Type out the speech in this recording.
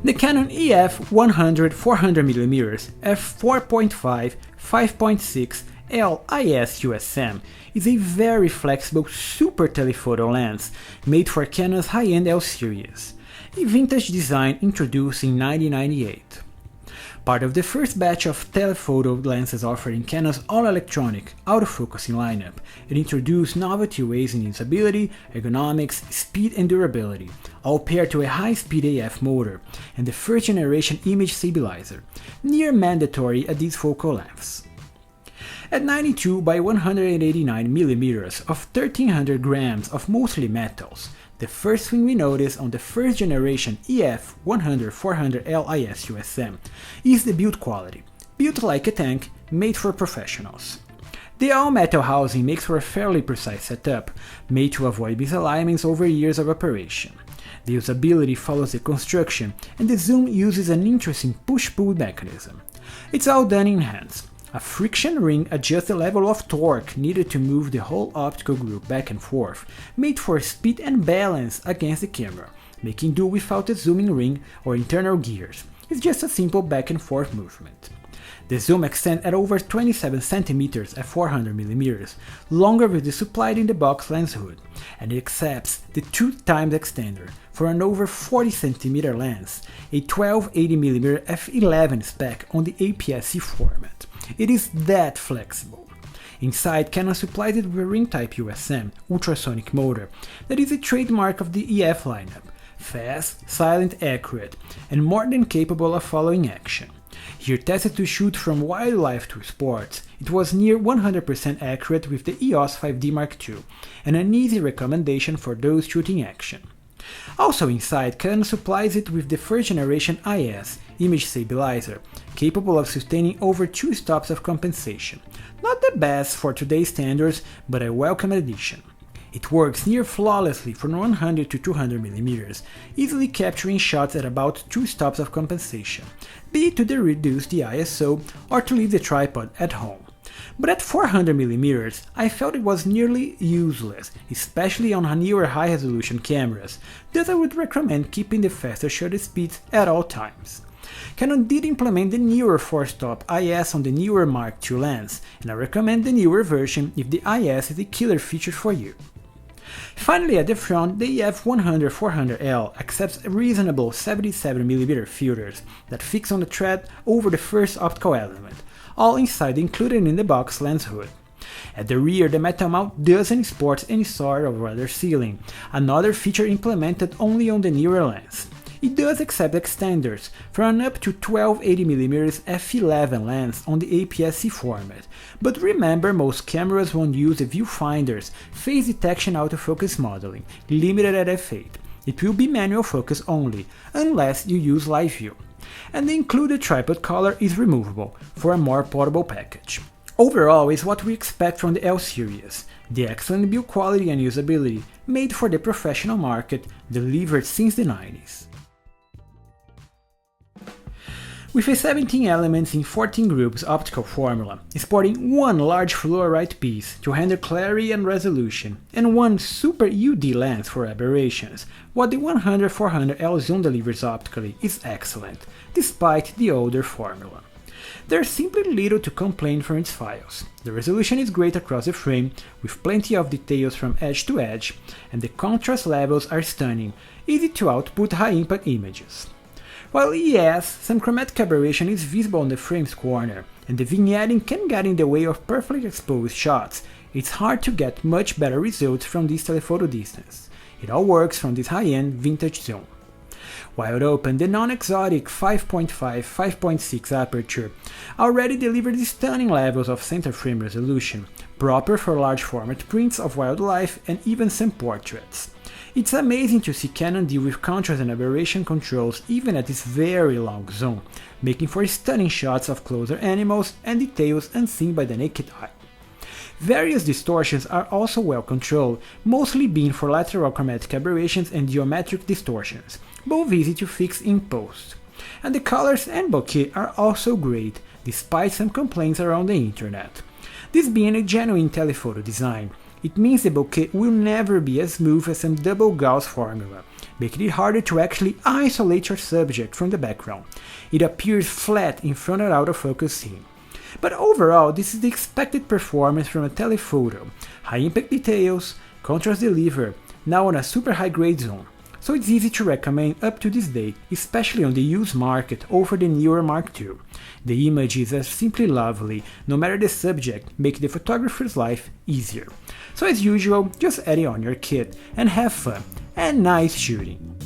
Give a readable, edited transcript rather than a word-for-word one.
The Canon EF 100 400mm f4.5 5.6 L IS USM is a very flexible super telephoto lens made for Canon's high-end L series, a vintage design introduced in 1998. Part of the first batch of telephoto lenses offered in Canon's all-electronic, autofocusing lineup, it introduced novelty ways in usability, ergonomics, speed and durability, all paired to a high-speed AF motor and the first-generation image stabilizer, near mandatory at these focal lengths. At 92 by 189mm of 1300 grams of mostly metals, the first thing we notice on the first generation EF 100 400 L IS USM is the build quality, built like a tank, made for professionals. The all-metal housing makes for a fairly precise setup, made to avoid misalignments over years of operation. The usability follows the construction, and the zoom uses an interesting push-pull mechanism. It's all done in hands. A friction ring adjusts the level of torque needed to move the whole optical group back and forth, made for speed and balance against the camera, making do without a zooming ring or internal gears. It's just a simple back and forth movement. The zoom extends at over 27 cm at 400mm, longer with the supplied in the box lens hood, and it accepts the 2x extender for an over 40 cm lens, a 1280mm f11 spec on the APS-C format. It is that flexible. Inside, Canon supplies it with a ring-type USM ultrasonic motor that is a trademark of the EF lineup, fast, silent, accurate, and more than capable of following action. Here tested to shoot from wildlife to sports, it was near 100% accurate with the EOS 5D Mark II, and an easy recommendation for those shooting action. Also inside, Canon supplies it with the first generation IS image stabilizer, capable of sustaining over 2 stops of compensation. Not the best for today's standards, but a welcome addition. It works near flawlessly from 100 to 200mm, easily capturing shots at about 2 stops of compensation, be it to reduce the ISO or to leave the tripod at home. But at 400mm, I felt it was nearly useless, especially on newer high-resolution cameras, thus I would recommend keeping the faster shutter speeds at all times. Canon did implement the newer 4-stop IS on the newer Mark II lens, and I recommend the newer version if the IS is a killer feature for you. Finally, at the front, the EF 100 400L accepts reasonable 77mm filters that fix on the thread over the first optical element, all inside included in the box lens hood. At the rear, the metal mount doesn't sport any sort of rudder sealing, another feature implemented only on the newer lens. It does accept extenders for an up to 1280mm f11 lens on the APS-C format, but remember most cameras won't use the viewfinder's phase detection autofocus modeling, limited at f8. It will be manual focus only, unless you use live view. And the included tripod collar is removable for a more portable package. Overall is what we expect from the L series, the excellent build quality and usability made for the professional market, delivered since the 90s. With a 17 elements in 14 groups optical formula, sporting one large fluorite piece to handle clarity and resolution, and one super UD lens for aberrations, what the 100 400L zoom delivers optically is excellent, despite the older formula. There's simply little to complain from its files. The resolution is great across the frame, with plenty of details from edge to edge, and the contrast levels are stunning, easy to output high-impact images. While yes, some chromatic aberration is visible on the frame's corner, and the vignetting can get in the way of perfectly exposed shots, it's hard to get much better results from this telephoto distance. It all works from this high-end vintage zoom. Wide open, the non-exotic 5.5-5.6 aperture already delivered stunning levels of center frame resolution, proper for large format prints of wildlife and even some portraits. It's amazing to see Canon deal with contrast and aberration controls even at this very long zoom, making for stunning shots of closer animals and details unseen by the naked eye. Various distortions are also well controlled, mostly being for lateral chromatic aberrations and geometric distortions, both easy to fix in post. And the colors and bokeh are also great, despite some complaints around the internet. This being a genuine telephoto design, It means the bokeh will never be as smooth as some double Gauss formula, making it harder to actually isolate your subject from the background. It appears flat in front and out of focus scene. But overall, this is the expected performance from a telephoto. High impact details, contrast delivered, now on a super high grade zone. So it's easy to recommend up to this day, especially on the used market over the newer Mark II. The images are simply lovely, no matter the subject, making the photographer's life easier. So as usual, just add it on your kit and have fun, and nice shooting!